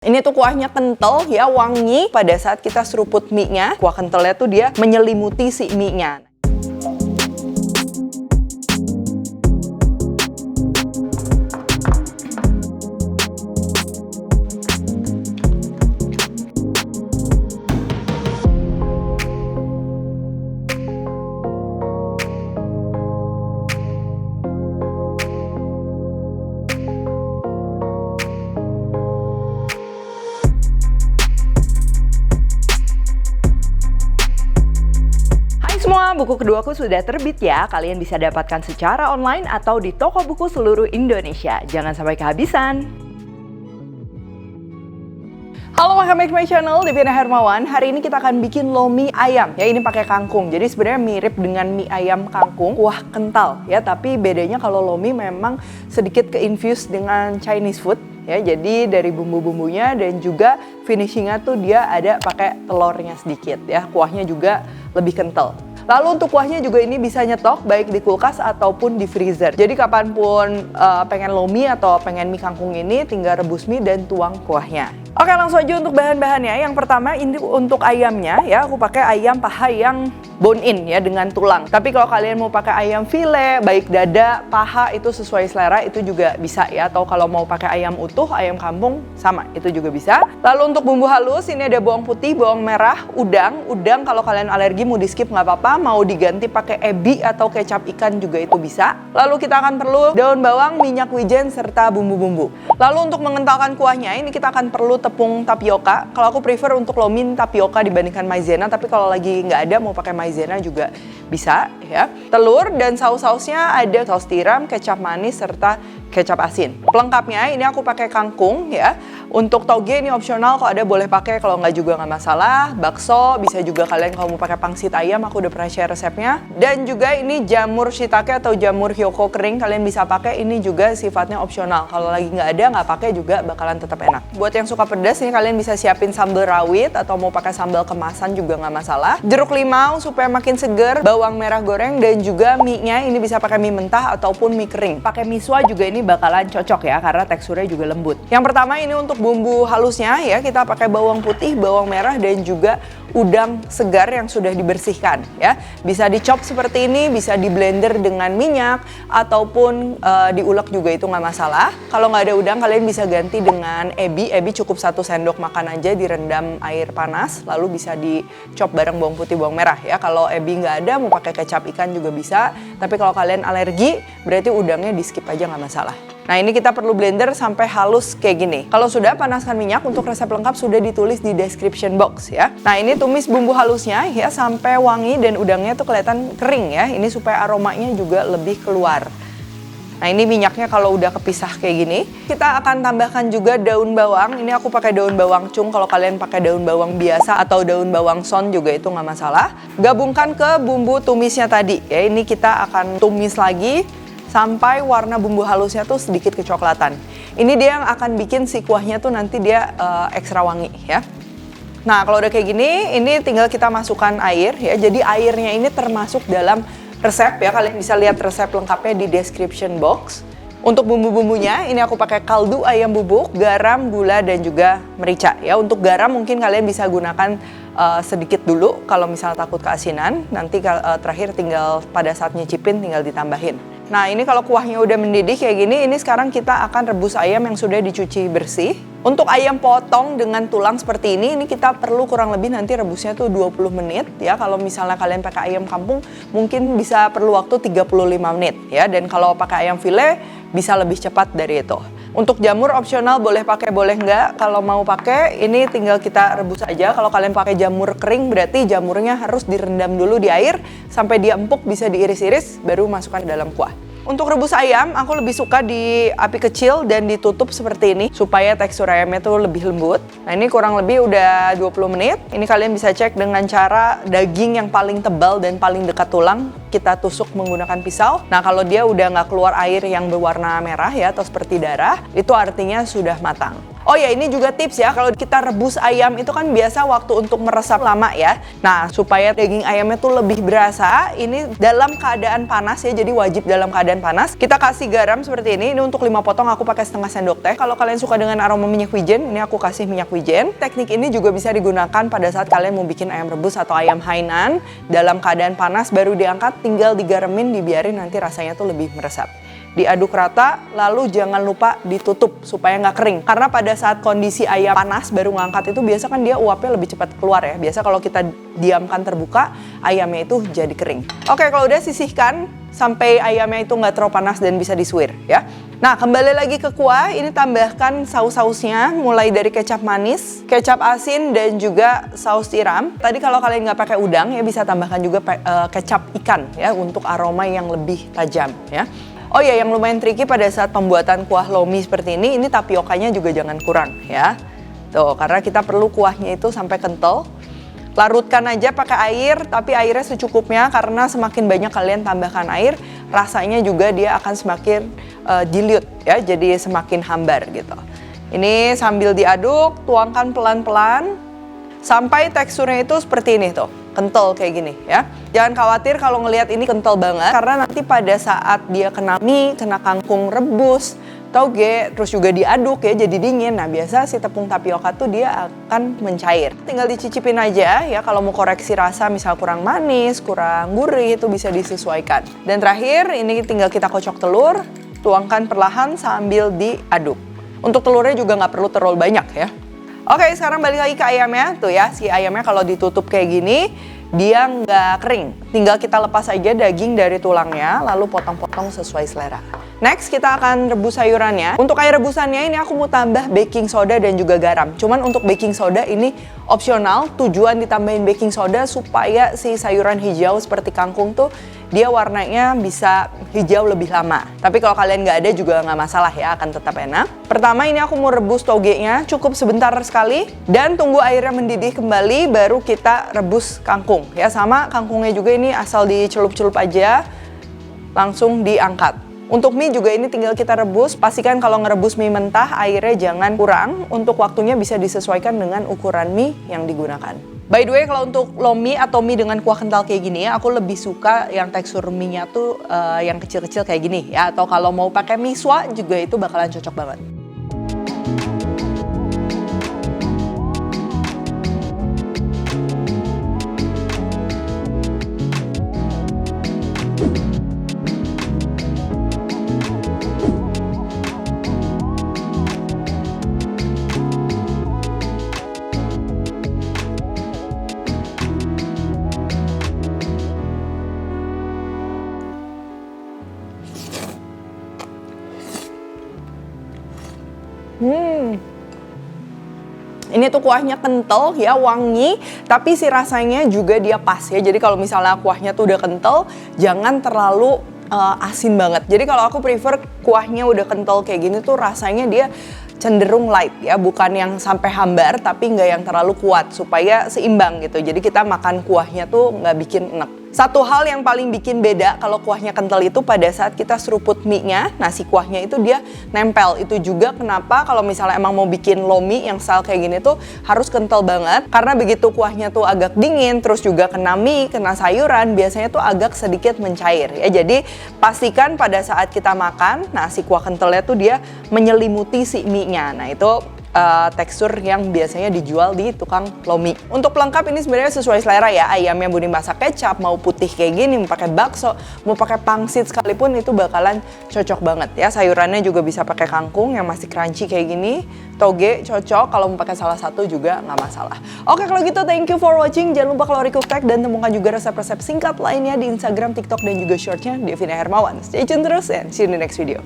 Ini tuh kuahnya kental ya, wangi. Pada saat kita seruput mie-nya, kuah kentalnya tuh dia menyelimuti si mie-nya. Semua buku keduaku sudah terbit ya, kalian bisa dapatkan secara online atau di toko buku seluruh Indonesia. Jangan sampai kehabisan. Halo, welcome back to my channel, Deviana Hermawan. Hari ini kita akan bikin lomi ayam ya, ini pakai kangkung. Jadi sebenarnya mirip dengan mie ayam kangkung, kuah kental ya, tapi bedanya kalau lomi memang sedikit ke-infuse dengan Chinese food. Ya, jadi dari bumbu-bumbunya dan juga finishingnya tuh dia ada pakai telurnya sedikit ya, kuahnya juga lebih kental. Lalu untuk kuahnya juga ini bisa nyetok baik di kulkas ataupun di freezer. Jadi kapanpun pengen lomi atau pengen mie kangkung ini tinggal rebus mie dan tuang kuahnya. Oke, langsung aja untuk bahan-bahannya. Yang pertama ini untuk ayamnya ya, aku pakai ayam paha yang bone in ya dengan tulang. Tapi kalau kalian mau pakai ayam file, baik dada, paha itu sesuai selera itu juga bisa ya. Atau kalau mau pakai ayam utuh, ayam kampung sama itu juga bisa. Lalu untuk bumbu halus ini ada bawang putih, bawang merah, udang. Udang kalau kalian alergi mau di skip nggak apa-apa, mau diganti pakai ebi atau kecap ikan juga itu bisa. Lalu kita akan perlu daun bawang, minyak wijen serta bumbu-bumbu. Lalu untuk mengentalkan kuahnya ini kita akan perlu tepung tapioka. Kalau aku prefer untuk lomi tapioka dibandingkan maizena, tapi kalau lagi nggak ada mau pakai maizena juga bisa ya. Telur dan saus-sausnya ada saus tiram, kecap manis serta kecap asin. Pelengkapnya ini aku pakai kangkung ya. Untuk toge ini opsional, kalau ada boleh pakai, kalau nggak juga nggak masalah. Bakso bisa juga kalian kalau mau pakai pangsit ayam, aku udah pernah share resepnya. Dan juga ini jamur shiitake atau jamur hyoko kering kalian bisa pakai, ini juga sifatnya opsional. Kalau lagi nggak ada nggak pakai juga bakalan tetap enak. Buat yang suka pedas ini kalian bisa siapin sambal rawit atau mau pakai sambal kemasan juga nggak masalah. Jeruk limau supaya makin seger, bawang merah goreng dan juga mie-nya ini bisa pakai mie mentah ataupun mie kering. Pakai miswa juga ini bakalan cocok ya karena teksturnya juga lembut. Yang pertama ini untuk bumbu halusnya ya, kita pakai bawang putih, bawang merah dan juga udang segar yang sudah dibersihkan ya. Bisa dicop seperti ini, bisa di blender dengan minyak ataupun diulek juga itu nggak masalah. Kalau nggak ada udang kalian bisa ganti dengan ebi. Ebi cukup 1 sendok makan aja direndam air panas lalu bisa dicop bareng bawang putih, bawang merah ya. Kalau ebi nggak ada mau pakai kecap ikan juga bisa. Tapi kalau kalian alergi berarti udangnya di skip aja nggak masalah. Nah ini kita perlu blender sampai halus kayak gini. Kalau sudah, panaskan minyak. Untuk resep lengkap sudah ditulis di description box ya. Nah ini tumis bumbu halusnya ya sampai wangi dan udangnya tuh kelihatan kering ya. Ini supaya aromanya juga lebih keluar. Nah ini minyaknya kalau udah kepisah kayak gini, kita akan tambahkan juga daun bawang. Ini aku pakai daun bawang cung, kalau kalian pakai daun bawang biasa atau daun bawang son juga itu nggak masalah. Gabungkan ke bumbu tumisnya tadi ya. Ini kita akan tumis lagi sampai warna bumbu halusnya tuh sedikit kecoklatan. Ini dia yang akan bikin si kuahnya tuh nanti dia ekstra wangi ya. Nah kalau udah kayak gini, ini tinggal kita masukkan air ya. Jadi airnya ini termasuk dalam resep ya. Kalian bisa lihat resep lengkapnya di description box. Untuk bumbu-bumbunya, ini aku pakai kaldu ayam bubuk, garam, gula dan juga merica ya. Untuk garam mungkin kalian bisa gunakan sedikit dulu kalau misalnya takut keasinan. Nanti terakhir tinggal pada saat nyicipin tinggal ditambahin. Nah ini kalau kuahnya udah mendidih kayak gini, ini sekarang kita akan rebus ayam yang sudah dicuci bersih. Untuk ayam potong dengan tulang seperti ini kita perlu kurang lebih nanti rebusnya tuh 20 menit ya. Kalau misalnya kalian pakai ayam kampung mungkin bisa perlu waktu 35 menit ya. Dan kalau pakai ayam file bisa lebih cepat dari itu. Untuk jamur opsional, boleh pakai boleh enggak. Kalau mau pakai ini tinggal kita rebus aja. Kalau kalian pakai jamur kering berarti jamurnya harus direndam dulu di air sampai dia empuk, bisa diiris-iris baru masukkan dalam kuah. Untuk rebus ayam, aku lebih suka di api kecil dan ditutup seperti ini supaya tekstur ayamnya tuh lebih lembut. Nah ini kurang lebih udah 20 menit. Ini kalian bisa cek dengan cara daging yang paling tebal dan paling dekat tulang kita tusuk menggunakan pisau. Nah kalau dia udah nggak keluar air yang berwarna merah ya atau seperti darah, itu artinya sudah matang. Oh ya, ini juga tips ya, kalau kita rebus ayam itu kan biasa waktu untuk meresap lama ya. Nah, supaya daging ayamnya tuh lebih berasa, ini dalam keadaan panas ya, jadi wajib dalam keadaan panas. Kita kasih garam seperti ini untuk 5 potong, aku pakai setengah sendok teh. Kalau kalian suka dengan aroma minyak wijen, ini aku kasih minyak wijen. Teknik ini juga bisa digunakan pada saat kalian mau bikin ayam rebus atau ayam Hainan. Dalam keadaan panas baru diangkat, tinggal digaremin, dibiarin nanti rasanya tuh lebih meresap. Diaduk rata, lalu jangan lupa ditutup supaya nggak kering. Karena pada saat kondisi ayam panas baru ngangkat itu biasa kan dia uapnya lebih cepat keluar ya. Biasa kalau kita diamkan terbuka, ayamnya itu jadi kering. Oke, kalau udah sisihkan sampai ayamnya itu nggak terlalu panas dan bisa disuir ya. Nah, kembali lagi ke kuah, ini tambahkan saus-sausnya mulai dari kecap manis, kecap asin, dan juga saus tiram. Tadi kalau kalian nggak pakai udang ya bisa tambahkan juga kecap ikan ya untuk aroma yang lebih tajam ya. Oh ya, yang lumayan tricky pada saat pembuatan kuah lomi seperti ini tapiokanya juga jangan kurang ya. Tuh, karena kita perlu kuahnya itu sampai kental. Larutkan aja pakai air, tapi airnya secukupnya karena semakin banyak kalian tambahkan air, rasanya juga dia akan semakin dilute ya, jadi semakin hambar gitu. Ini sambil diaduk, tuangkan pelan-pelan sampai teksturnya itu seperti ini tuh, kental kayak gini ya. Jangan khawatir kalau ngelihat ini kental banget, karena nanti pada saat dia kena mie, kena kangkung rebus, toge, terus juga diaduk ya jadi dingin. Nah, biasa si tepung tapioka tuh dia akan mencair. Tinggal dicicipin aja ya, kalau mau koreksi rasa misal kurang manis, kurang gurih itu bisa disesuaikan. Dan terakhir ini tinggal kita kocok telur, tuangkan perlahan sambil diaduk. Untuk telurnya juga nggak perlu terlalu banyak ya. Oke, sekarang balik lagi ke ayamnya. Tuh ya, si ayamnya kalau ditutup kayak gini, dia nggak kering. Tinggal kita lepas aja daging dari tulangnya, lalu potong-potong sesuai selera. Next, kita akan rebus sayurannya. Untuk air rebusannya ini aku mau tambah baking soda dan juga garam. Cuman untuk baking soda ini opsional. Tujuan ditambahin baking soda supaya si sayuran hijau seperti kangkung tuh dia warnanya bisa hijau lebih lama. Tapi kalau kalian nggak ada juga nggak masalah ya, akan tetap enak. Pertama ini aku mau rebus togenya, cukup sebentar sekali. Dan tunggu airnya mendidih kembali, baru kita rebus kangkung. Ya, sama kangkungnya juga ini asal dicelup-celup aja, langsung diangkat. Untuk mie juga ini tinggal kita rebus, pastikan kalau ngerebus mie mentah airnya jangan kurang, untuk waktunya bisa disesuaikan dengan ukuran mie yang digunakan. By the way, kalau untuk lomi atau mie dengan kuah kental kayak gini ya, aku lebih suka yang tekstur mie-nya tuh yang kecil-kecil kayak gini ya, atau kalau mau pakai miswa juga itu bakalan cocok banget. Ini tuh kuahnya kental ya, wangi, tapi si rasanya juga dia pas ya. Jadi kalau misalnya kuahnya tuh udah kental, jangan terlalu asin banget. Jadi kalau aku prefer kuahnya udah kental kayak gini tuh rasanya dia cenderung light ya, bukan yang sampai hambar tapi nggak yang terlalu kuat, supaya seimbang gitu. Jadi kita makan kuahnya tuh nggak bikin enek. Satu hal yang paling bikin beda kalau kuahnya kental itu pada saat kita seruput mie-nya, nasi kuahnya itu dia nempel. Itu juga kenapa kalau misalnya emang mau bikin lomi yang style kayak gini tuh harus kental banget. Karena begitu kuahnya tuh agak dingin, terus juga kena mie, kena sayuran, biasanya tuh agak sedikit mencair ya. Jadi pastikan pada saat kita makan, nasi kuah kentalnya tuh dia menyelimuti si mie-nya. Nah itu tekstur yang biasanya dijual di tukang lomi. Untuk pelengkap ini sebenarnya sesuai selera ya. Ayamnya mau dimasak kecap, mau putih kayak gini, mau pakai bakso, mau pakai pangsit sekalipun itu bakalan cocok banget ya. Sayurannya juga bisa pakai kangkung yang masih crunchy kayak gini. Toge cocok, kalau mau pakai salah satu juga nggak masalah. Oke, kalau gitu thank you for watching. Jangan lupa kalori cook tag dan temukan juga resep-resep singkat lainnya di Instagram, TikTok dan juga shortnya Devina Hermawan. Stay tune terus and see you in the next video.